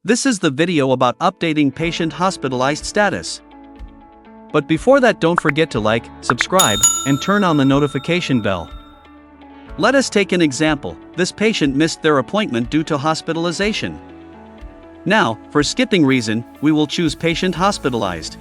This is the video about updating patient hospitalized status. But before that, don't forget to like, subscribe, and turn on the notification bell. Let us take an example. This patient missed their appointment due to hospitalization. Now, for skipping reason, we will choose patient hospitalized.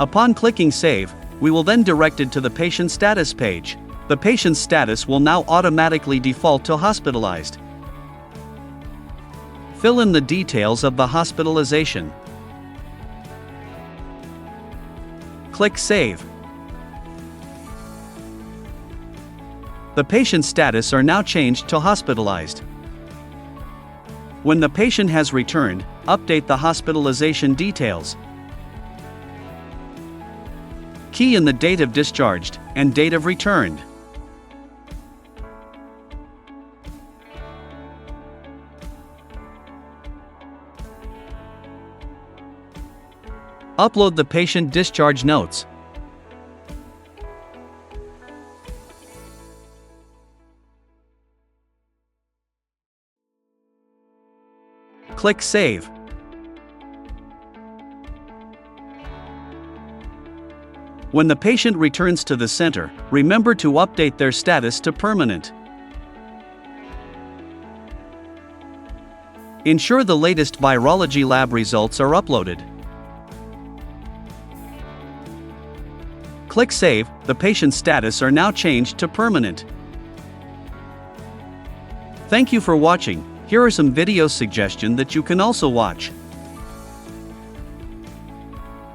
Upon clicking Save, we will then directed to the patient status page. The patient's status will now automatically default to hospitalized. Fill in the details of the hospitalization. Click Save. The patient's status are now changed to hospitalized. When the patient has returned, update the hospitalization details. Key in the date of discharged and date of returned. Upload the patient discharge notes. Click Save. When the patient returns to the center, remember to update their status to permanent. Ensure the latest virology lab results are uploaded. Click Save. The patient's status are now changed to permanent. Thank you for watching. Here are some video suggestions that you can also watch.